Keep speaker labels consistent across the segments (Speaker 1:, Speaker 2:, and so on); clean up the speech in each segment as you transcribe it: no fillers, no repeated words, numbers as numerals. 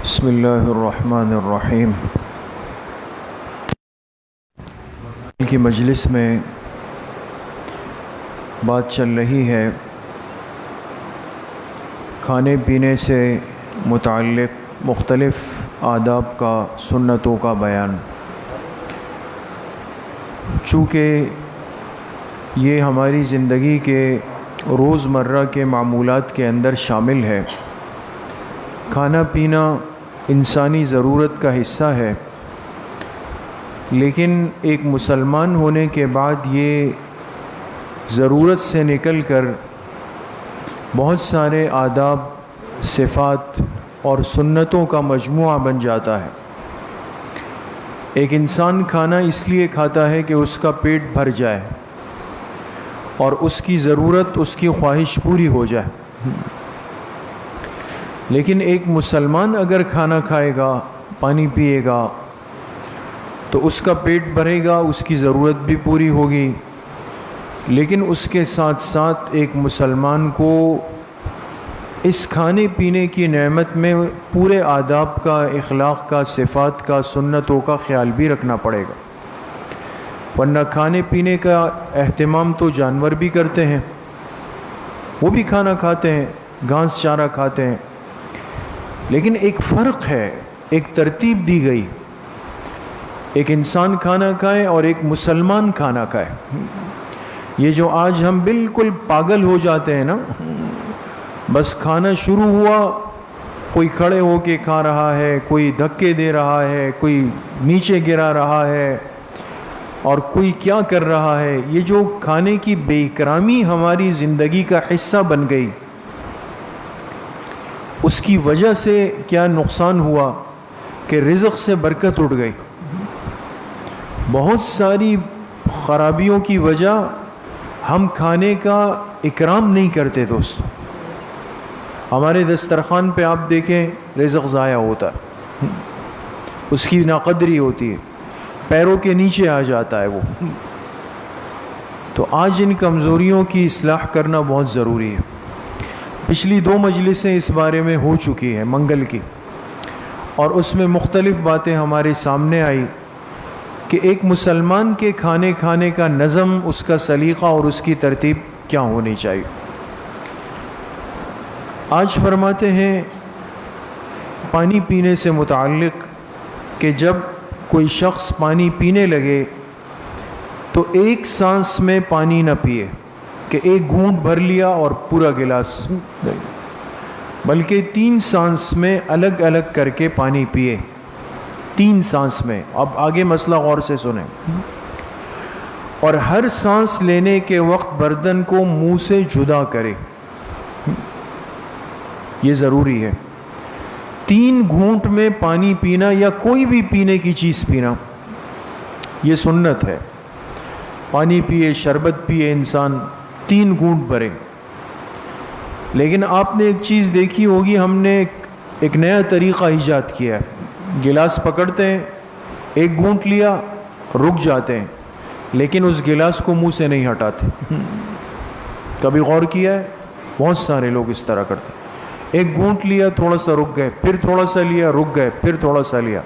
Speaker 1: بسم اللہ الرحمن الرحیم۔ کی مجلس میں بات چل رہی ہے کھانے پینے سے متعلق مختلف آداب کا، سنتوں کا بیان۔ چونکہ یہ ہماری زندگی کے روزمرہ کے معمولات کے اندر شامل ہے، کھانا پینا انسانی ضرورت کا حصہ ہے، لیکن ایک مسلمان ہونے کے بعد یہ ضرورت سے نکل کر بہت سارے آداب، صفات اور سنتوں کا مجموعہ بن جاتا ہے۔ ایک انسان کھانا اس لیے کھاتا ہے کہ اس کا پیٹ بھر جائے اور اس کی ضرورت، اس کی خواہش پوری ہو جائے۔ لیکن ایک مسلمان اگر کھانا کھائے گا، پانی پیے گا، تو اس کا پیٹ بھرے گا، اس کی ضرورت بھی پوری ہوگی، لیکن اس کے ساتھ ساتھ ایک مسلمان کو اس کھانے پینے کی نعمت میں پورے آداب کا، اخلاق کا، صفات کا، سنتوں کا خیال بھی رکھنا پڑے گا۔ ورنہ کھانے پینے کا اہتمام تو جانور بھی کرتے ہیں، وہ بھی کھانا کھاتے ہیں، گھاس چارہ کھاتے ہیں، لیکن ایک فرق ہے، ایک ترتیب دی گئی۔ ایک انسان کھانا کھائے اور ایک مسلمان کھانا کھائے۔ یہ جو آج ہم بالکل پاگل ہو جاتے ہیں نا، بس کھانا شروع ہوا، کوئی کھڑے ہو کے کھا رہا ہے، کوئی دھکے دے رہا ہے، کوئی نیچے گرا رہا ہے، اور کوئی کیا کر رہا ہے۔ یہ جو کھانے کی بے اکرامی ہماری زندگی کا حصہ بن گئی، اس کی وجہ سے کیا نقصان ہوا کہ رزق سے برکت اٹھ گئی۔ بہت ساری خرابیوں کی وجہ ہم کھانے کا اکرام نہیں کرتے۔ دوستو، ہمارے دسترخوان پہ آپ دیکھیں، رزق ضائع ہوتا ہے، اس کی ناقدری ہوتی ہے، پیروں کے نیچے آ جاتا ہے وہ۔ تو آج ان کمزوریوں کی اصلاح کرنا بہت ضروری ہے۔ پچھلی 2 مجلسیں اس بارے میں ہو چکی ہیں، منگل کی، اور اس میں مختلف باتیں ہمارے سامنے آئی کہ ایک مسلمان کے کھانے کا نظم، اس کا سلیقہ اور اس کی ترتیب کیا ہونی چاہیے۔ آج فرماتے ہیں پانی پینے سے متعلق کہ جب کوئی شخص پانی پینے لگے تو ایک سانس میں پانی نہ پیے کہ ایک گھونٹ بھر لیا اور پورا گلاس، بلکہ 3 سانس میں الگ الگ کر کے پانی پیے، 3 سانس میں۔ اب آگے مسئلہ غور سے سنیں۔ اور ہر سانس لینے کے وقت برتن کو منہ سے جدا کرے، یہ ضروری ہے۔ 3 گھونٹ میں پانی پینا یا کوئی بھی پینے کی چیز پینا، یہ سنت ہے۔ پانی پیے، شربت پیے، انسان 3 گھونٹ بھرے۔ لیکن آپ نے ایک چیز دیکھی ہوگی، ہم نے ایک نیا طریقہ ایجاد کیا ہے۔ گلاس پکڑتے ہیں، ایک گھونٹ لیا، رک جاتے ہیں، لیکن اس گلاس کو منہ سے نہیں ہٹاتے۔ کبھی غور کیا ہے؟ بہت سارے لوگ اس طرح کرتے ہیں۔ ایک گھونٹ لیا، تھوڑا سا رک گئے، پھر تھوڑا سا لیا، رک گئے، پھر تھوڑا سا لیا۔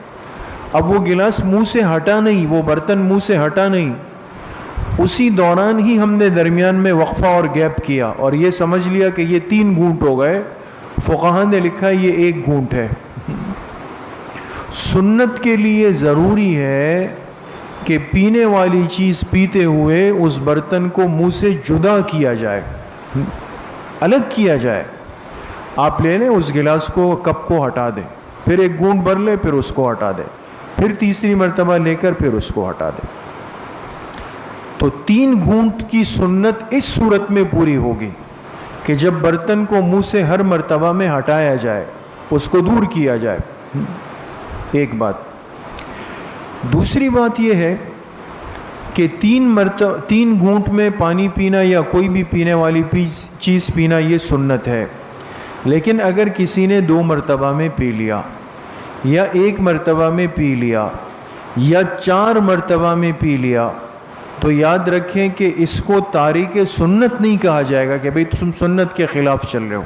Speaker 1: اب وہ گلاس منہ سے ہٹا نہیں، وہ برتن منہ سے ہٹا نہیں، اسی دوران ہی ہم نے درمیان میں وقفہ اور گیپ کیا اور یہ سمجھ لیا کہ یہ 3 گھونٹ ہو گئے۔ فقہاء نے لکھا ہے یہ 1 گھونٹ ہے۔ سنت کے لیے ضروری ہے کہ پینے والی چیز پیتے ہوئے اس برتن کو منہ سے جدا کیا جائے، الگ کیا جائے۔ آپ لے لیں اس گلاس کو، کپ کو ہٹا دیں، پھر 1 گھونٹ بھر لیں، پھر اس کو ہٹا دیں، پھر تیسری مرتبہ لے کر پھر اس کو ہٹا دیں۔ تو 3 گھونٹ کی سنت اس صورت میں پوری ہوگی کہ جب برتن کو منہ سے ہر مرتبہ میں ہٹایا جائے، اس کو دور کیا جائے۔ ایک بات۔ دوسری بات یہ ہے کہ 3 گھونٹ میں پانی پینا یا کوئی بھی پینے والی چیز پینا یہ سنت ہے، لیکن اگر کسی نے 2 مرتبہ میں پی لیا یا 1 مرتبہ میں پی لیا یا 4 مرتبہ میں پی لیا، تو یاد رکھیں کہ اس کو تارک سنت نہیں کہا جائے گا کہ بھئی تم سنت کے خلاف چل رہے ہو۔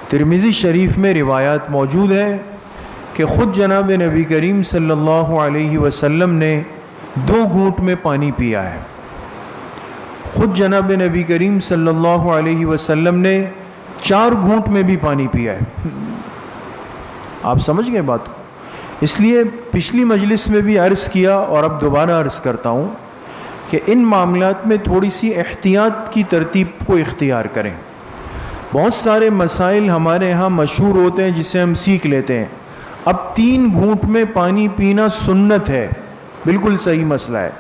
Speaker 1: ترمذی شریف میں روایات موجود ہے کہ خود جناب نبی کریم صلی اللہ علیہ وسلم نے 2 گھونٹ میں پانی پیا ہے. خود جناب نبی کریم صلی اللہ علیہ وسلم نے 4 گھونٹ میں بھی پانی پیا ہے. آپ سمجھ گئے بات کو؟ اس لیے پچھلی مجلس میں بھی عرض کیا اور اب دوبارہ عرض کرتا ہوں کہ ان معاملات میں تھوڑی سی احتیاط کی ترتیب کو اختیار کریں. بہت سارے مسائل ہمارے ہاں مشہور ہوتے ہیں جسے ہم سیکھ لیتے ہیں. اب 3 گھونٹ میں پانی پینا سنت ہے، بالکل صحیح مسئلہ ہے،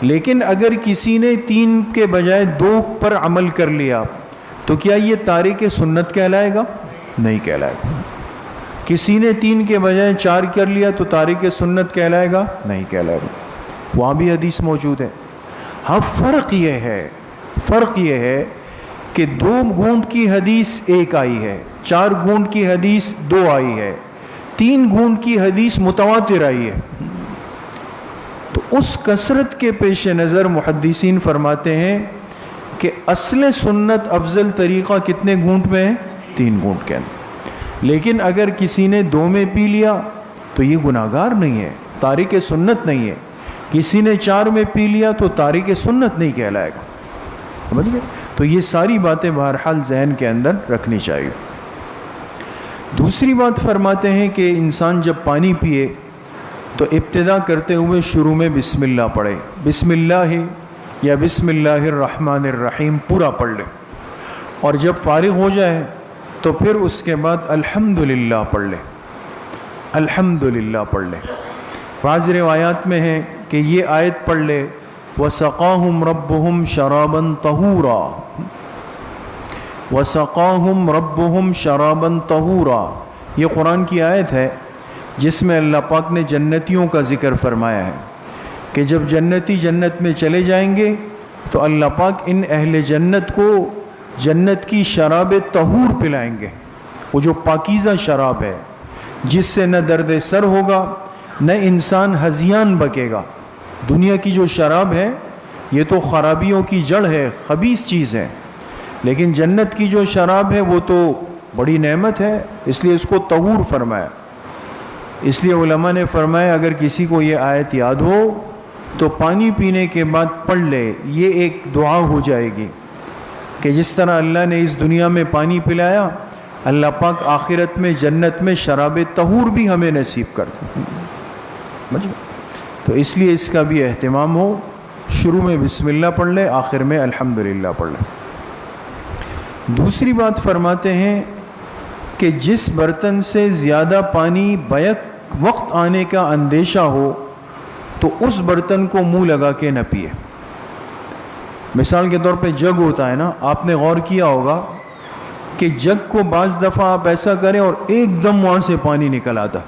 Speaker 1: لیکن اگر کسی نے 3 کے بجائے 2 پر عمل کر لیا تو کیا یہ تارک سنت کہلائے گا؟ نہیں کہلائے گا. کسی نے 3 کے بجائے 4 کر لیا تو تارک سنت کہلائے گا؟ نہیں کہلائے گا. وہاں بھی حدیث موجود ہے. ہاں فرق یہ ہے کہ 2 گھونٹ کی حدیث 1 آئی ہے، 4 گھونٹ کی حدیث 2 آئی ہے، 3 گھونٹ کی حدیث متواتر آئی ہے. تو اس کثرت کے پیش نظر محدثین فرماتے ہیں کہ اصل سنت افضل طریقہ کتنے گھونٹ میں ہے؟ 3 گھونٹ کے اندر. لیکن اگر کسی نے 2 میں پی لیا تو یہ گناہگار نہیں ہے، تارک سنت نہیں ہے. کسی نے 4 میں پی لیا تو تارک سنت نہیں کہلائے گا. سمجھ گئے؟ تو یہ ساری باتیں بہرحال ذہن کے اندر رکھنی چاہیے. دوسری بات فرماتے ہیں کہ انسان جب پانی پیے تو ابتدا کرتے ہوئے شروع میں بسم اللہ پڑھے. بسم اللہ یا بسم اللہ الرحمن الرحیم پورا پڑھ لے، اور جب فارغ ہو جائے تو پھر اس کے بعد الحمدللہ پڑھ لے. الحمدللہ پڑھ لے. بعض روایات میں ہے کہ یہ آیت پڑھ لے وَسَقَاهُمْ رَبُّهُمْ شَرَابًا طَهُورًا. وَسَقَاهُمْ رَبُّهُمْ شَرَابًا طَهُورًا، یہ قرآن کی آیت ہے جس میں اللہ پاک نے جنتیوں کا ذکر فرمایا ہے کہ جب جنتی جنت میں چلے جائیں گے تو اللہ پاک ان اہل جنت کو جنت کی شراب طہور پلائیں گے. وہ جو پاکیزہ شراب ہے جس سے نہ درد سر ہوگا نہ انسان ہذیان بکے گا. دنیا کی جو شراب ہے یہ تو خرابیوں کی جڑ ہے، خبیث چیز ہے، لیکن جنت کی جو شراب ہے وہ تو بڑی نعمت ہے، اس لیے اس کو طہور فرمایا. اس لیے علماء نے فرمایا اگر کسی کو یہ آیت یاد ہو تو پانی پینے کے بعد پڑھ لے. یہ ایک دعا ہو جائے گی کہ جس طرح اللہ نے اس دنیا میں پانی پلایا، اللہ پاک آخرت میں جنت میں شراب طہور بھی ہمیں نصیب کرتے. تو اس لیے اس کا بھی اہتمام ہو. شروع میں بسم اللہ پڑھ لے، آخر میں الحمدللہ پڑھ لے. دوسری بات فرماتے ہیں کہ جس برتن سے زیادہ پانی بیک وقت آنے کا اندیشہ ہو تو اس برتن کو منہ لگا کے نہ پیے. مثال کے طور پہ جگ ہوتا ہے نا، آپ نے غور کیا ہوگا کہ جگ کو بعض دفعہ آپ ایسا کریں اور ایک دم وہاں سے پانی نکل آتا،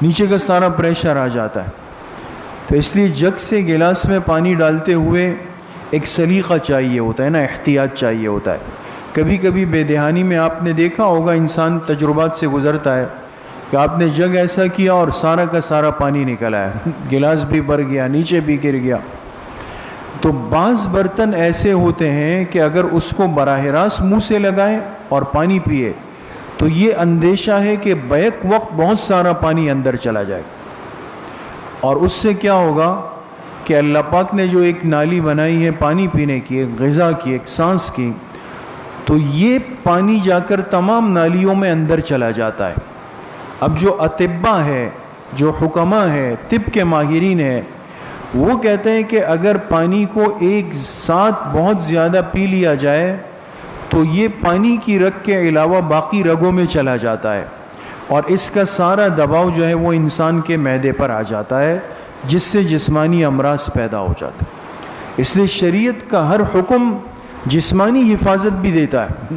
Speaker 1: نیچے کا سارا پریشر آ جاتا ہے. تو اس لیے جگ سے گلاس میں پانی ڈالتے ہوئے ایک سلیقہ چاہیے ہوتا ہے نا، احتیاط چاہیے ہوتا ہے. کبھی کبھی بے دہانی میں آپ نے دیکھا ہوگا، انسان تجربات سے گزرتا ہے کہ آپ نے جگ ایسا کیا اور سارا کا سارا پانی نکل آیا، گلاس بھی بھر گیا، نیچے بھی گر گیا. تو بعض برتن ایسے ہوتے ہیں کہ اگر اس کو براہ راست منہ سے لگائیں اور پانی پیے تو یہ اندیشہ ہے کہ بیک وقت بہت سارا پانی اندر چلا جائے، اور اس سے کیا ہوگا کہ اللہ پاک نے جو ایک نالی بنائی ہے پانی پینے کی، ایک غذا کی، ایک سانس کی، تو یہ پانی جا کر تمام نالیوں میں اندر چلا جاتا ہے. اب جو اطباء ہے، جو حکماء ہے، طب کے ماہرین ہیں، وہ کہتے ہیں کہ اگر پانی کو ایک ساتھ بہت زیادہ پی لیا جائے تو یہ پانی کی رگ کے علاوہ باقی رگوں میں چلا جاتا ہے، اور اس کا سارا دباؤ جو ہے وہ انسان کے معدے پر آ جاتا ہے، جس سے جسمانی امراض پیدا ہو جاتا ہے. اس لیے شریعت کا ہر حکم جسمانی حفاظت بھی دیتا ہے.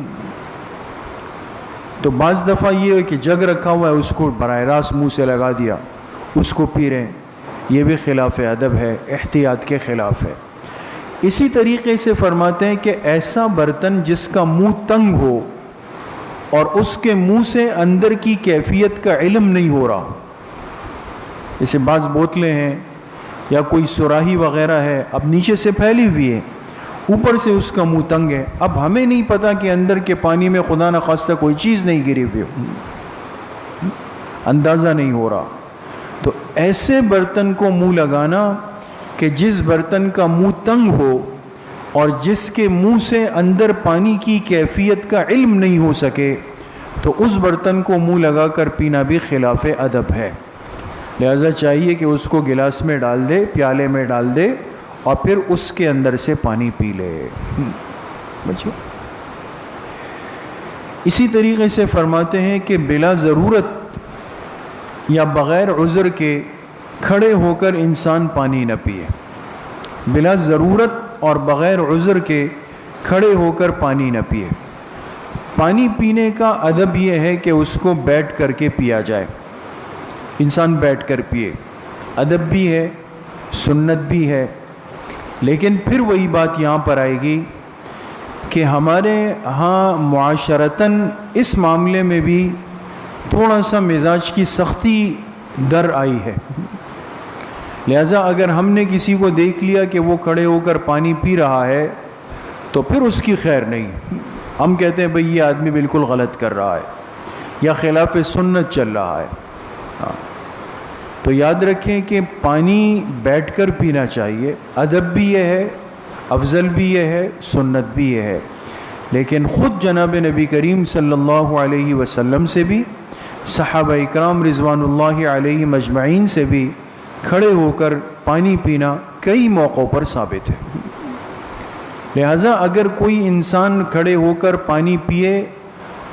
Speaker 1: تو بعض دفعہ یہ ہے کہ جگ رکھا ہوا ہے اس کو براہ راست منہ سے لگا دیا، اس کو پی رہے ہیں، یہ بھی خلاف ادب ہے، احتیاط کے خلاف ہے. اسی طریقے سے فرماتے ہیں کہ ایسا برتن جس کا منہ تنگ ہو اور اس کے منہ سے اندر کی کیفیت کا علم نہیں ہو رہا، جیسے بعض بوتلیں ہیں یا کوئی سراہی وغیرہ ہے اب نیچے سے پھیلی ہوئی ہے، اوپر سے اس کا منہ تنگ ہے. اب ہمیں نہیں پتا کہ اندر کے پانی میں خدا نہ خواستہ کوئی چیز نہیں گری ہوئی ہو, اندازہ نہیں ہو رہا. تو ایسے برتن کو منہ لگانا کہ جس برتن کا منہ تنگ ہو اور جس کے منہ سے اندر پانی کی کیفیت کا علم نہیں ہو سکے, تو اس برتن کو منہ لگا کر پینا بھی خلاف ادب ہے. لہذا چاہیے کہ اس کو گلاس میں ڈال دے, پیالے میں ڈال دے, اور پھر اس کے اندر سے پانی پی لے. بچے اسی طریقے سے فرماتے ہیں کہ بلا ضرورت یا بغیر عذر کے کھڑے ہو کر انسان پانی نہ پیے. بلا ضرورت اور بغیر عذر کے کھڑے ہو کر پانی نہ پیے. پانی پینے کا ادب یہ ہے کہ اس کو بیٹھ کر کے پیا جائے, انسان بیٹھ کر پیے. ادب بھی ہے, سنت بھی ہے. لیکن پھر وہی بات یہاں پر آئے گی کہ ہمارے ہاں معاشرتاً اس معاملے میں بھی تھوڑا سا مزاج کی سختی در آئی ہے. لہذا اگر ہم نے کسی کو دیکھ لیا کہ وہ کھڑے ہو کر پانی پی رہا ہے تو پھر اس کی خیر نہیں. ہم کہتے ہیں بھئی یہ آدمی بالکل غلط کر رہا ہے یا خلاف سنت چل رہا ہے. تو یاد رکھیں کہ پانی بیٹھ کر پینا چاہیے. ادب بھی یہ ہے, افضل بھی یہ ہے, سنت بھی یہ ہے. لیکن خود جناب نبی کریم صلی اللہ علیہ وسلم سے بھی, صحابہ اکرام رضوان اللہ علیہم اجمعین سے بھی کھڑے ہو کر پانی پینا کئی موقعوں پر ثابت ہے. لہٰذا اگر کوئی انسان کھڑے ہو کر پانی پیے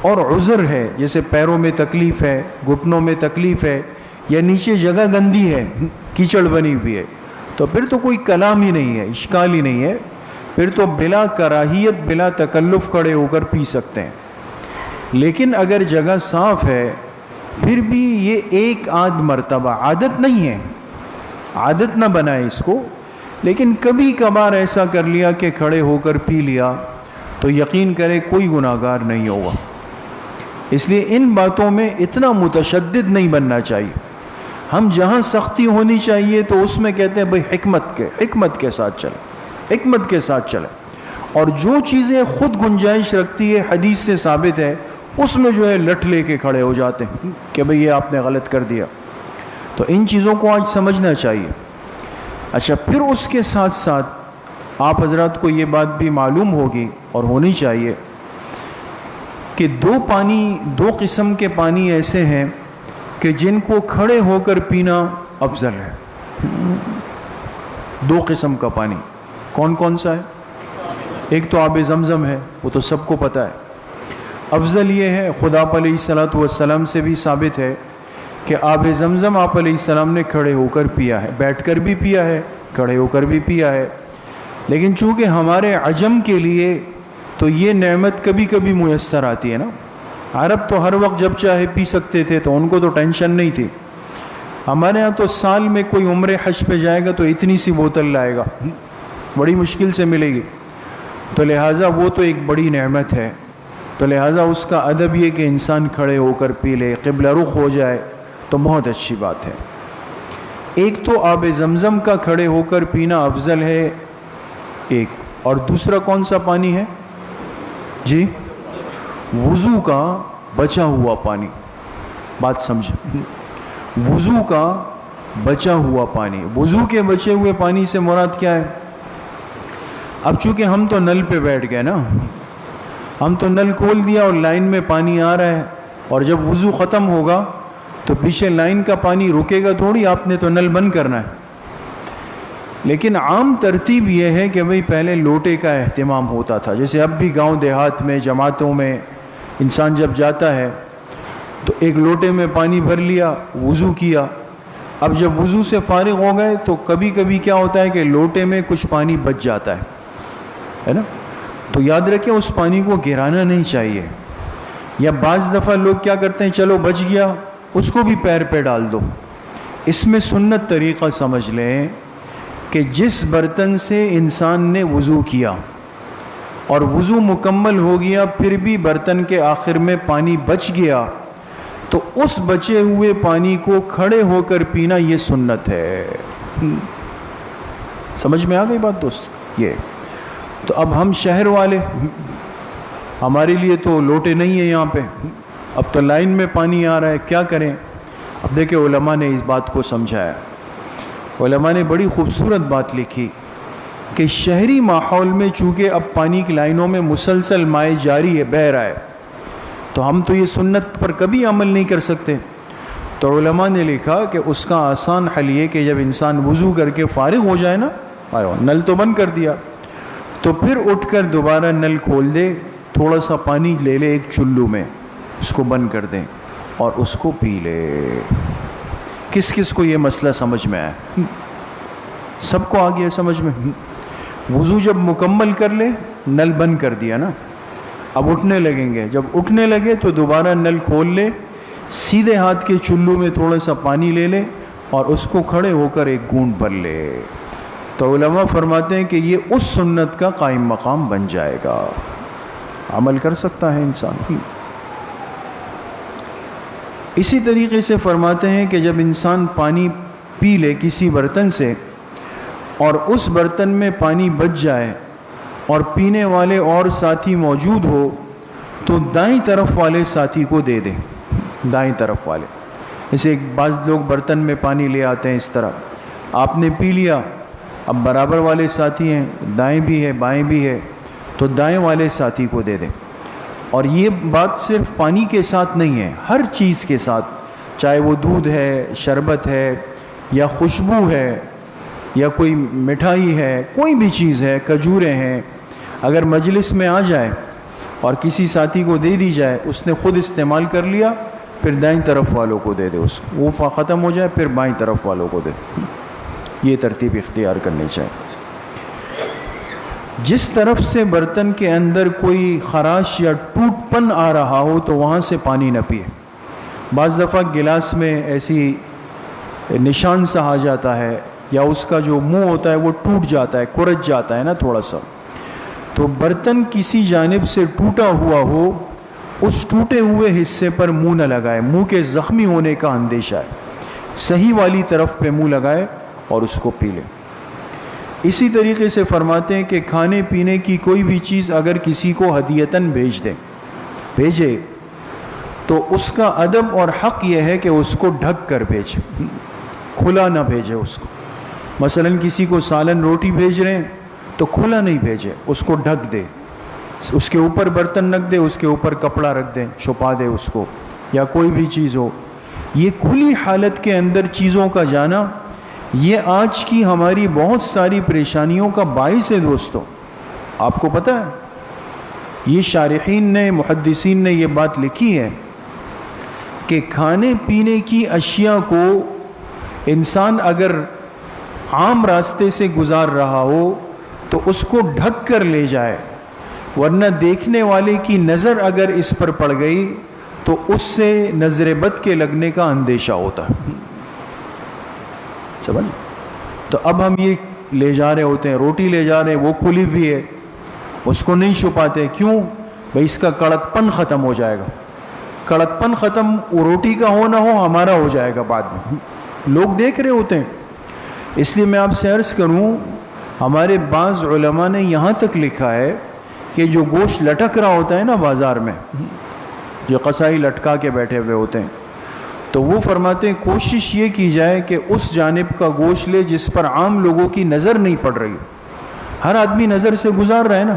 Speaker 1: اور عذر ہے, جیسے پیروں میں تکلیف ہے, گھٹنوں میں تکلیف ہے, یا نیچے جگہ گندی ہے, کیچڑ بنی ہوئی ہے, تو پھر تو کوئی کلام ہی نہیں ہے, اشکال ہی نہیں ہے. پھر تو بلا کراہیت, بلا تکلف کھڑے ہو کر پی سکتے ہیں. لیکن اگر جگہ صاف ہے پھر بھی یہ ایک آدھ مرتبہ, عادت نہیں ہے, عادت نہ بنائے اس کو, لیکن کبھی کبھار ایسا کر لیا کہ کھڑے ہو کر پی لیا تو یقین کرے کوئی گناہگار نہیں ہوگا. اس لیے ان باتوں میں اتنا متشدد نہیں بننا چاہیے. ہم جہاں سختی ہونی چاہیے تو اس میں کہتے ہیں بھئی حکمت کے ساتھ چلیں, حکمت کے ساتھ چلیں. اور جو چیزیں خود گنجائش رکھتی ہے, حدیث سے ثابت ہے, اس میں جو ہے لٹ لے کے کھڑے ہو جاتے ہیں کہ بھئی یہ آپ نے غلط کر دیا. تو ان چیزوں کو آج سمجھنا چاہیے. اچھا, پھر اس کے ساتھ ساتھ آپ حضرات کو یہ بات بھی معلوم ہوگی اور ہونی چاہیے کہ دو قسم کے پانی ایسے ہیں کہ جن کو کھڑے ہو کر پینا افضل ہے. دو قسم کا پانی کون کون سا ہے؟ ایک تو آب زمزم ہے, وہ تو سب کو پتہ ہے. افضل یہ ہے, خدا علیہ الصلوۃ والسلام سے بھی ثابت ہے کہ آب زمزم آپ علیہ السلام نے کھڑے ہو کر پیا ہے, بیٹھ کر بھی پیا ہے, کھڑے ہو کر بھی پیا ہے. لیکن چونکہ ہمارے عجم کے لیے تو یہ نعمت کبھی کبھی میسر آتی ہے نا. عرب تو ہر وقت جب چاہے پی سکتے تھے, تو ان کو تو ٹینشن نہیں تھی. ہمارے ہاں تو سال میں کوئی عمرہ حج پہ جائے گا تو اتنی سی بوتل لائے گا, بڑی مشکل سے ملے گی. تو لہٰذا وہ تو ایک بڑی نعمت ہے. تو لہٰذا اس کا ادب یہ کہ انسان کھڑے ہو کر پی لے, قبلہ رخ ہو جائے تو بہت اچھی بات ہے. ایک تو آب زمزم کا کھڑے ہو کر پینا افضل ہے ایک, اور دوسرا کون سا پانی ہے جی؟ وضو کا بچا ہوا پانی. بات سمجھیں, وضو کا بچا ہوا پانی. وضو کے بچے ہوئے پانی سے مراد کیا ہے؟ اب چونکہ ہم تو نل پہ بیٹھ گئے نا, ہم تو نل کھول دیا اور لائن میں پانی آ رہا ہے, اور جب وضو ختم ہوگا تو پیچھے لائن کا پانی رکے گا تھوڑی, آپ نے تو نل بند کرنا ہے. لیکن عام ترتیب یہ ہے کہ بھئی پہلے لوٹے کا اہتمام ہوتا تھا. جیسے اب بھی گاؤں دیہات میں جماعتوں میں انسان جب جاتا ہے تو ایک لوٹے میں پانی بھر لیا, وضو کیا. اب جب وضو سے فارغ ہو گئے تو کبھی کبھی کیا ہوتا ہے کہ لوٹے میں کچھ پانی بچ جاتا ہے نا. تو یاد رکھیں اس پانی کو گرانا نہیں چاہیے. یا بعض دفعہ لوگ کیا کرتے ہیں, چلو بچ گیا, اس کو بھی پیر پہ ڈال دو. اس میں سنت طریقہ سمجھ لیں کہ جس برتن سے انسان نے وضو کیا اور وضو مکمل ہو گیا, پھر بھی برتن کے آخر میں پانی بچ گیا, تو اس بچے ہوئے پانی کو کھڑے ہو کر پینا یہ سنت ہے. سمجھ میں آ گئی بات دوست؟ یہ تو اب ہم شہر والے، ہمارے لیے تو لوٹے نہیں ہیں یہاں پہ، اب تو لائن میں پانی آ رہا ہے، کیا کریں؟ اب دیکھیں علماء نے اس بات کو سمجھایا، علماء نے بڑی خوبصورت بات لکھی کہ شہری ماحول میں چونکہ اب پانی کی لائنوں میں مسلسل مائع جاری ہے، بہہ رہا ہے، تو ہم تو یہ سنت پر کبھی عمل نہیں کر سکتے، تو علماء نے لکھا کہ اس کا آسان حل یہ کہ جب انسان وضو کر کے فارغ ہو جائے نا، نل تو بند کر دیا، تو پھر اٹھ کر دوبارہ نل کھول دے، تھوڑا سا پانی لے لے ایک چلو میں، اس کو بند کر دیں اور اس کو پی لے۔ کس کس کو یہ مسئلہ سمجھ میں آیا؟ سب کو آ گیا سمجھ میں؟ وضو جب مکمل کر لے، نل بند کر دیا نا، اب اٹھنے لگیں گے، جب اٹھنے لگے تو دوبارہ نل کھول لے، سیدھے ہاتھ کے چلو میں تھوڑا سا پانی لے لے اور اس کو کھڑے ہو کر ایک گھونٹ بھر لے، تو علماء فرماتے ہیں کہ یہ اس سنت کا قائم مقام بن جائے گا، عمل کر سکتا ہے انسان۔ اسی طریقے سے فرماتے ہیں کہ جب انسان پانی پی لے کسی برتن سے اور اس برتن میں پانی بچ جائے اور پینے والے اور ساتھی موجود ہو تو دائیں طرف والے ساتھی کو دے دیں، دائیں طرف والے، جیسے بعض لوگ برتن میں پانی لے آتے ہیں، اس طرح آپ نے پی لیا، اب برابر والے ساتھی ہیں، دائیں بھی ہے بائیں بھی ہے، تو دائیں والے ساتھی کو دے دیں۔ اور یہ بات صرف پانی کے ساتھ نہیں ہے، ہر چیز کے ساتھ، چاہے وہ دودھ ہے، شربت ہے، یا خوشبو ہے، یا کوئی مٹھائی ہے، کوئی بھی چیز ہے، کھجوریں ہیں، اگر مجلس میں آ جائے اور کسی ساتھی کو دے دی جائے، اس نے خود استعمال کر لیا، پھر دائیں طرف والوں کو دے دے، اس وہ ختم ہو جائے پھر بائیں طرف والوں کو دے، یہ ترتیب اختیار کرنی چاہیے۔ جس طرف سے برتن کے اندر کوئی خراش یا ٹوٹ پن آ رہا ہو تو وہاں سے پانی نہ پیے۔ بعض دفعہ گلاس میں ایسی نشان سا آ جاتا ہے یا اس کا جو منہ ہوتا ہے وہ ٹوٹ جاتا ہے، کرچ جاتا ہے نا تھوڑا سا، تو برتن کسی جانب سے ٹوٹا ہوا ہو، اس ٹوٹے ہوئے حصے پر منہ نہ لگائے، منہ کے زخمی ہونے کا اندیشہ ہے، صحیح والی طرف پہ منہ لگائے اور اس کو پی لے۔ اسی طریقے سے فرماتے ہیں کہ کھانے پینے کی کوئی بھی چیز اگر کسی کو ہدیتاً بھیجے تو اس کا ادب اور حق یہ ہے کہ اس کو ڈھک کر بھیجے، کھلا نہ بھیجے اس کو۔ مثلا کسی کو سالن روٹی بھیج رہے ہیں تو کھلا نہیں بھیجے، اس کو ڈھک دے، اس کے اوپر برتن رکھ دے، اس کے اوپر کپڑا رکھ دے، چھپا دے اس کو، یا کوئی بھی چیز ہو۔ یہ کھلی حالت کے اندر چیزوں کا جانا، یہ آج کی ہماری بہت ساری پریشانیوں کا باعث ہے دوستو۔ آپ کو پتہ ہے یہ شارحین نے، محدثین نے یہ بات لکھی ہے کہ کھانے پینے کی اشیاء کو انسان اگر عام راستے سے گزار رہا ہو تو اس کو ڈھک کر لے جائے، ورنہ دیکھنے والے کی نظر اگر اس پر پڑ گئی تو اس سے نظر بد کے لگنے کا اندیشہ ہوتا ہے۔ سمجھ؟ تو اب ہم یہ لے جا رہے ہوتے ہیں، روٹی لے جا رہے ہیں، وہ کھلی ہوئی ہے، اس کو نہیں چھپاتے، کیوں؟ بھئی اس کا کڑک پن ختم ہو جائے گا، کڑک پن ختم روٹی کا ہو نہ ہو ہمارا ہو جائے گا بعد میں، لوگ دیکھ رہے ہوتے ہیں۔ اس لیے میں آپ سے عرض کروں، ہمارے بعض علماء نے یہاں تک لکھا ہے کہ جو گوشت لٹک رہا ہوتا ہے نا بازار میں، جو قصائی لٹکا کے بیٹھے ہوئے ہوتے ہیں، تو وہ فرماتے ہیں کوشش یہ کی جائے کہ اس جانب کا گوشت لے جس پر عام لوگوں کی نظر نہیں پڑ رہی، ہر آدمی نظر سے گزار رہا ہے نا،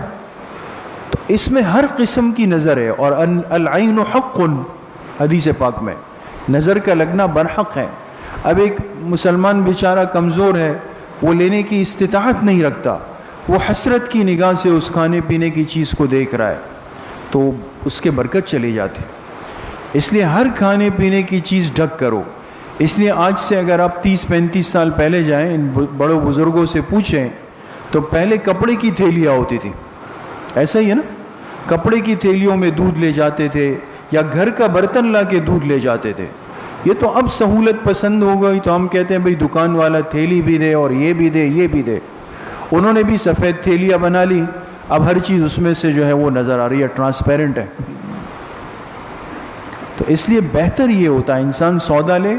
Speaker 1: تو اس میں ہر قسم کی نظر ہے، اور العین حق، حدیث پاک میں نظر کا لگنا برحق ہے۔ اب ایک مسلمان بیچارہ کمزور ہے، وہ لینے کی استطاعت نہیں رکھتا، وہ حسرت کی نگاہ سے اس کھانے پینے کی چیز کو دیکھ رہا ہے، تو اس کے برکت چلی جاتی۔ اس لیے ہر کھانے پینے کی چیز ڈھک کرو۔ اس لیے آج سے اگر آپ 30-35 سال پہلے جائیں، ان بڑے بزرگوں سے پوچھیں تو پہلے کپڑے کی تھیلیاں ہوتی تھی، ایسا ہی ہے نا، کپڑے کی تھیلیوں میں دودھ لے جاتے تھے، یا گھر کا برتن لا کے دودھ لے جاتے تھے۔ یہ تو اب سہولت پسند ہو گئی تو ہم کہتے ہیں بھئی دکان والا تھیلی بھی دے اور یہ بھی دے یہ بھی دے، انہوں نے بھی سفید تھیلیاں بنا لی، اب ہر چیز اس میں سے جو ہے وہ نظر آ رہی ہے، ٹرانسپیرنٹ ہے۔ تو اس لیے بہتر یہ ہوتا ہے انسان سودا لے،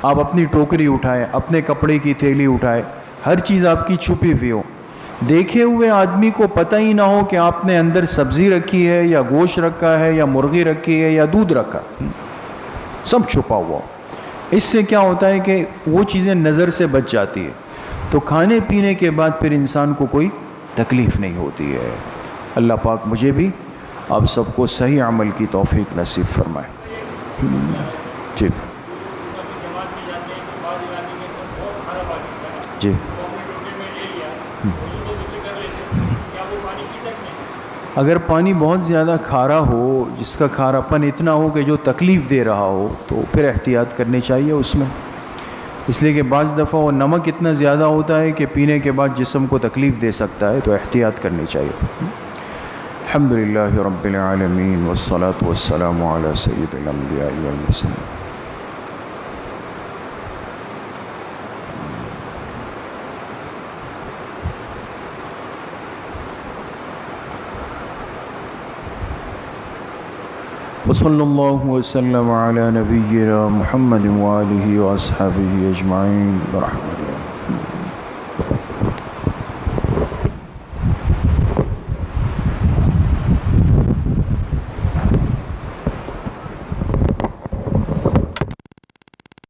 Speaker 1: آپ اپنی ٹوکری اٹھائے، اپنے کپڑے کی تھیلی اٹھائے، ہر چیز آپ کی چھپی ہوئی ہو۔ دیکھے ہوئے آدمی کو پتہ ہی نہ ہو کہ آپ نے اندر سبزی رکھی ہے یا گوشت رکھا ہے یا مرغی رکھی ہے یا دودھ رکھا، سب چھپا ہوا. اس سے کیا ہوتا ہے کہ وہ چیزیں نظر سے بچ جاتی ہے، تو کھانے پینے کے بعد پھر انسان کو کوئی تکلیف نہیں ہوتی ہے. اللہ پاک مجھے بھی آپ سب کو صحیح عمل کی توفیق نصیب فرمائے. جی جی اگر پانی بہت زیادہ کھارا ہو، جس کا کھاراپن اتنا ہو کہ جو تکلیف دے رہا ہو، تو پھر احتیاط کرنی چاہیے اس میں، اس لیے کہ بعض دفعہ وہ نمک اتنا زیادہ ہوتا ہے کہ پینے کے بعد جسم کو تکلیف دے سکتا ہے، تو احتیاط کرنی چاہیے. الحمدللہ رب العالمین والصلاة والسلام علی سید الانبیاء والمرسلین. وصلی اللہ وسلم علی نبینا محمد وآلہ واصحابہ اجمعین برحمتہ.